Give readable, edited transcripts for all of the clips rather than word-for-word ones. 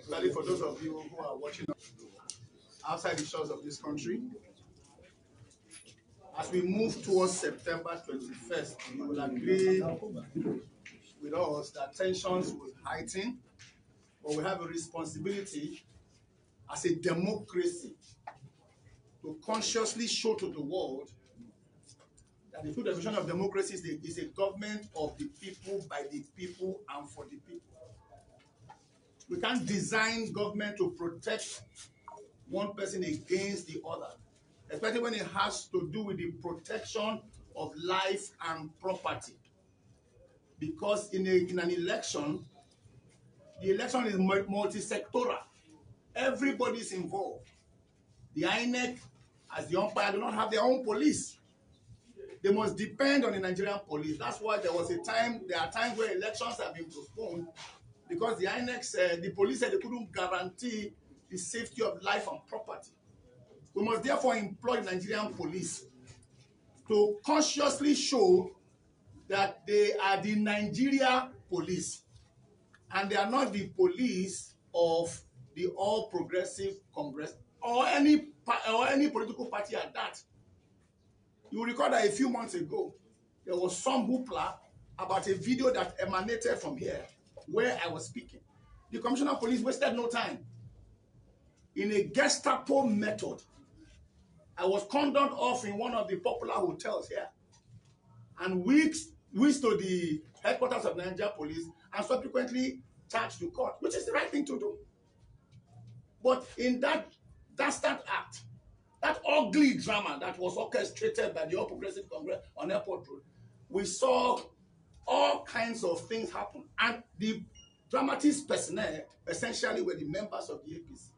especially for those of you who are watching outside the shores of this country. As we move towards September 21st, you will agree with us that tensions will heighten, but we have a responsibility as a democracy to consciously show to the world that the true definition of democracy is a government of the people, by the people, and for the people. We can't design government to protect one person against the other, especially when it has to do with the protection of life and property. Because in an election, the election is multi-sectoral. Everybody is involved. The INEC, as the umpire, do not have their own police. They must depend on the Nigerian police. That's why there are times where elections have been postponed, because the INEC said, the police said they couldn't guarantee the safety of life and property. We must therefore employ the Nigerian police to consciously show that they are the Nigeria police and they are not the police of the All Progressive Congress or any political party at that. You will recall that a few months ago, there was some hoopla about a video that emanated from here where I was speaking. The Commissioner of Police wasted no time. In a Gestapo method, I was cordoned off in one of the popular hotels here and whisked to the headquarters of Nigeria Police and subsequently charged to court, which is the right thing to do. But in that dastard act, that ugly drama that was orchestrated by the All Progressive Congress on Airport Road, we saw all kinds of things happen. And the dramatist personnel essentially were the members of the APC.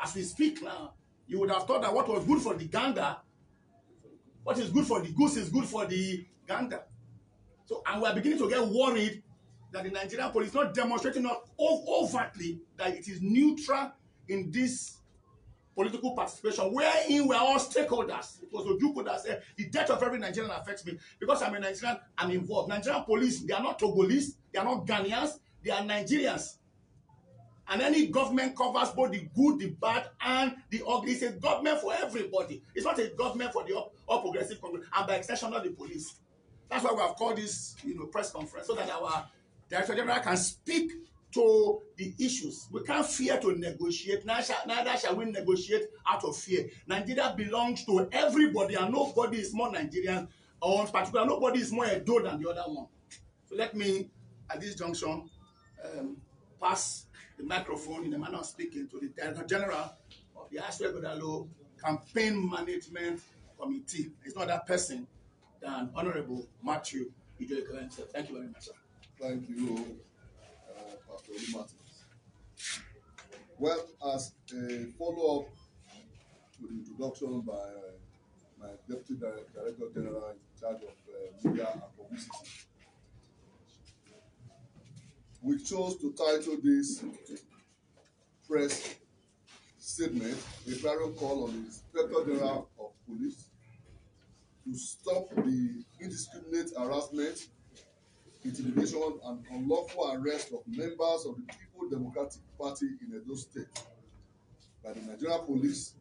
As we speak now, you would have thought that what was good for the gander, what is good for the goose is good for the gander. So, and we are beginning to get worried that the Nigerian police is not demonstrating overtly that it is neutral in this political participation, wherein we are all stakeholders. It was Ojukwu that said, the death of every Nigerian affects me. Because I'm a Nigerian, I'm involved. Nigerian police, they are not Togolese, they are not Ghanaians, they are Nigerians. And any government covers both the good, the bad, and the ugly. It's a government for everybody. It's not a government for the all progressive Congress, and by extension, not the police. That's why we have called this, press conference, so that our Director General can speak to the issues. We can't fear to negotiate. Neither shall we negotiate out of fear. Nigeria belongs to everybody, and nobody is more Nigerian, or in particular, nobody is more Edo than the other one. So let me, at this junction, pass the microphone in a manner of speaking to the Director General of the Aswe Godalo Campaign Management Committee. It's not that person than Honorable Matthew Ijoike. Thank you very much, sir. Thank you, Pastor Olu Martins. Well, as a follow-up to the introduction by my Deputy Director General in charge of media and publicity, we chose to title this press statement a clarion call on the Inspector General of Police to stop the indiscriminate harassment, intimidation, and unlawful arrest of members of the People's Democratic Party in Edo State by the Nigerian Police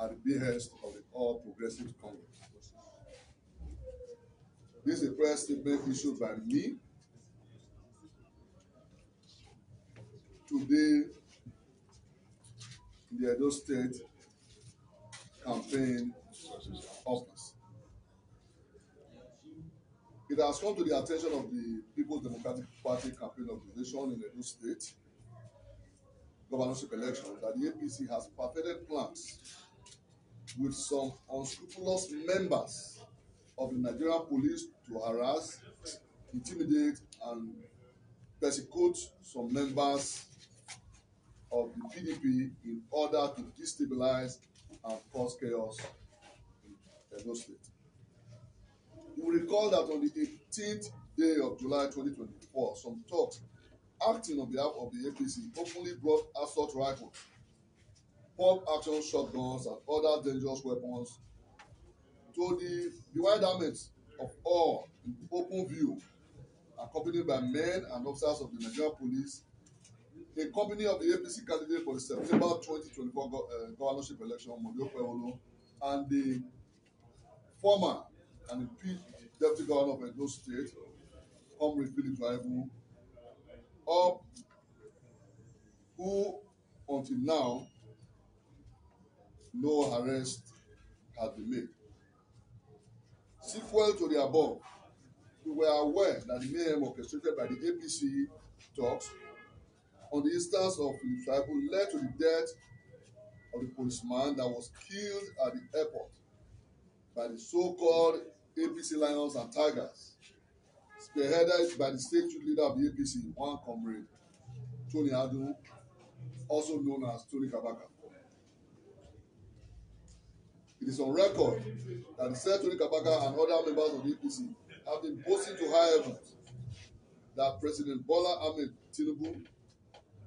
at the behest of the All Progressive Congress. This is a press statement issued by me today in the Edo State campaign office. It has come to the attention of the People's Democratic Party campaign organization in Edo State governorship election that the APC has perfected plans with some unscrupulous members of the Nigerian police to harass, intimidate, and persecute some members of the PDP in order to destabilize and cause chaos in Edo State. You will recall that on the 18th day of July 2024, some thugs acting on behalf of the APC openly brought assault rifles, pump action shotguns, and other dangerous weapons to the bewilderment of all in open view, accompanied by men and officers of the Nigerian police a company of the APC candidate for the September 2024 governorship election, Modio, and the former and impeached deputy governor of Edo State, Comrade Philip Rival, up who until now no arrest has been made. Sequel to the above, we were aware that the mayhem orchestrated by the APC talks on the instance of Philip Rival led to the death of the policeman that was killed at the airport by the so-called APC Lions and Tigers, spearheaded by the state youth leader of the APC, one comrade, Tony Adu, also known as Tony Kabaka. It is on record that the said Tony Kabaka and other members of the APC have been boasting to high heavens that President Bola Ahmed Tinubu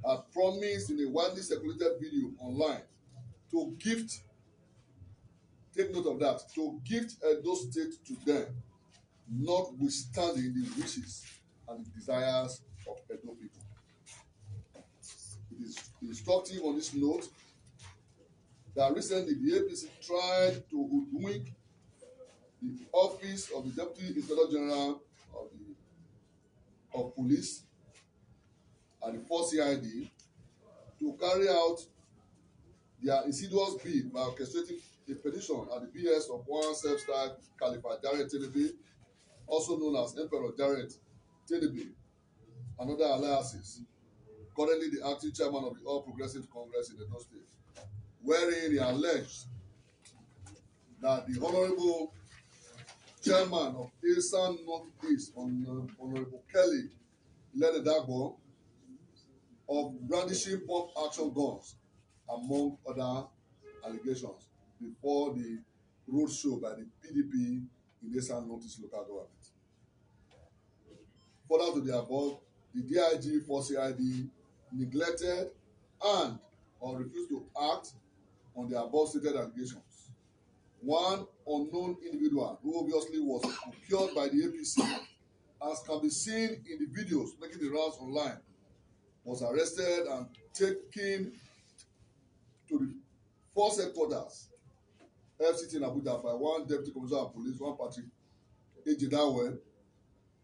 had promised in a widely circulated video online to gift, take note of that, to gift Edo State to them, notwithstanding the wishes and the desires of Edo people. It is instructive on this note that recently the APC tried to hoodwink the office of the Deputy Inspector General of Police and the 4th CID to carry out their insidious bid by orchestrating a petition at the behest of one self-styled Khalifa Jared Tenebe, also known as Emperor Jared Tenebe, and other alliances, currently the acting chairman of the All Progressive Congress in Edo State, wherein he alleged that the Honorable Chairman of Esan Northeast, Honorable Kelly Lededagbo, of brandishing pump action guns, among other allegations, before the roadshow by the PDP in Esan Northeast local government. Further to the above, the DIG 4 CID neglected and or refused to act on the above stated allegations. One unknown individual who obviously was procured by the APC, as can be seen in the videos making the rounds online, was arrested and taken to the force headquarters, FCT in Abuja, by one deputy commissioner of police, one Patrick Ejidawe,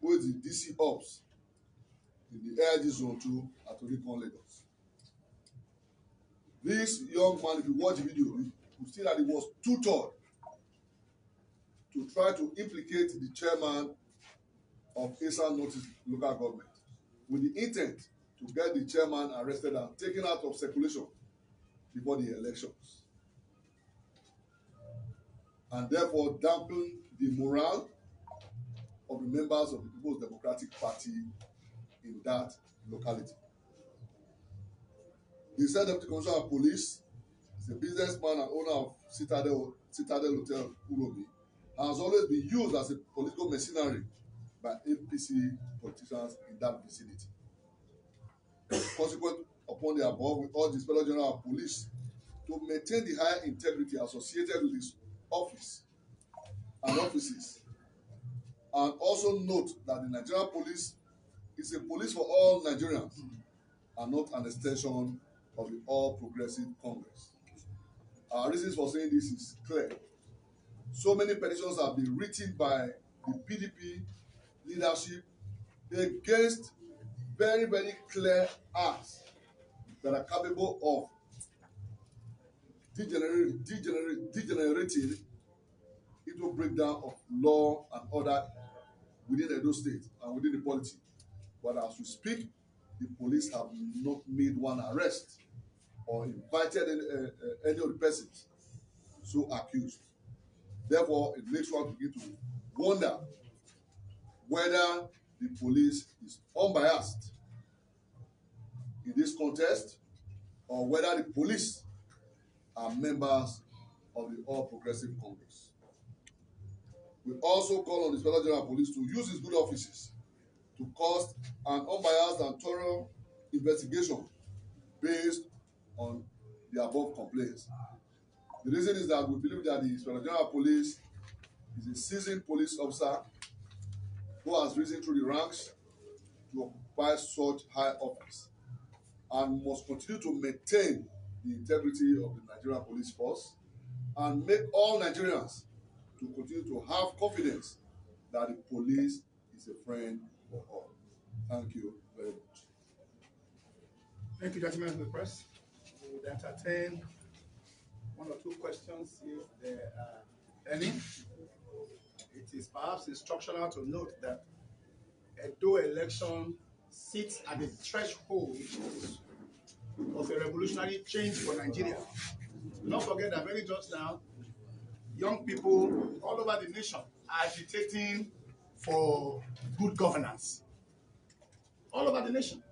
who is the DC Ops in the AIG Zone 2 at Orikon, Lagos. This young man, if you watch the video, you will see that he was tutored to try to implicate the chairman of Esan Northeast local government with the intent to get the chairman arrested and taken out of circulation before the elections, and therefore dampen the morale of the members of the People's Democratic Party in that locality. The said Deputy Commissioner of Police is a businessman and owner of Citadel Hotel Uromi, and has always been used as a political mercenary by APC politicians in that vicinity. Consequent upon the above, we urge the Inspector General of Police to maintain the high integrity associated with his office and offices, and also note that the Nigerian police is a police for all Nigerians and not an extension of the All Progressive Congress. Our reasons for saying this is clear. So many petitions have been written by the PDP leadership against very, very clear acts that are capable of degenerating into breakdown of law and order within Edo State and within the polity. But as we speak, the police have not made one arrest or invited any of the persons so accused. Therefore, it makes one begin to wonder whether the police is unbiased in this contest, or whether the police are members of the All Progressive Congress. We also call on the Inspector General of Police to use his good offices to cause an unbiased and thorough investigation based on the above complaints. The reason is that we believe that the Inspector General of Police is a seasoned police officer who has risen through the ranks to occupy such high office. and must continue to maintain the integrity of the Nigerian police force and make all Nigerians to continue to have confidence that the police is a friend for all. Thank you very much. Thank you, gentlemen of the press. We would entertain one or two questions if there are any. It is perhaps instructional to note that Edo election sits at the threshold of a revolutionary change for Nigeria. Do not forget that very just now, young people all over the nation are agitating for good governance. All over the nation.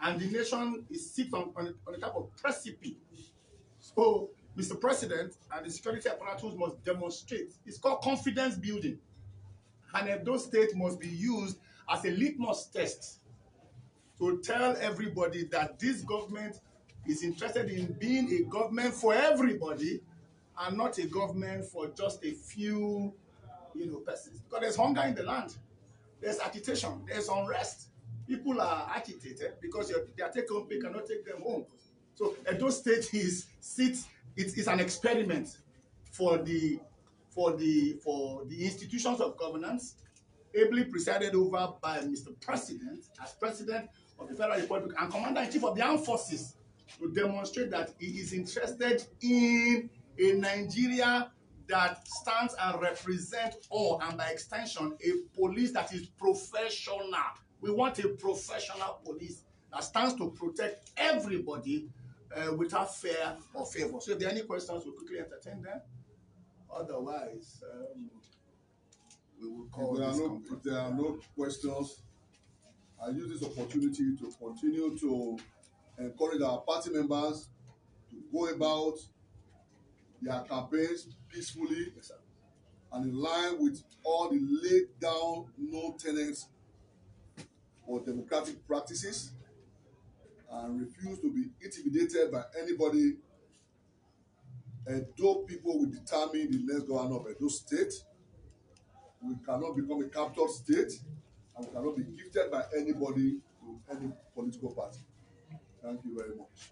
And the nation is sits on a type of precipice. So, Mr. President and the security apparatus must demonstrate. It's called confidence building. And Edo State must be used as a litmus test to tell everybody that this government is interested in being a government for everybody and not a government for just a few, persons. Because there's hunger in the land, there's agitation, there's unrest. People are agitated because their take-home pay cannot take them home. So Edo State it's an experiment for the institutions of governance, ably presided over by Mr. President as President of the Federal Republic and Commander-in-Chief of the Armed Forces, to demonstrate that he is interested in a Nigeria that stands and represents all, and by extension, a police that is professional. We want a professional police that stands to protect everybody without fear or favor. So if there are any questions, we'll quickly entertain them. Otherwise, we will call if there are no questions, I use this opportunity to continue to encourage our party members to go about their campaigns peacefully, yes, sir, and in line with all the laid down tenets for democratic practices, and refuse to be intimidated by anybody. Edo people will determine the next governor of Edo State. We cannot become a captured state, and we cannot be gifted by anybody to any political party. Thank you very much.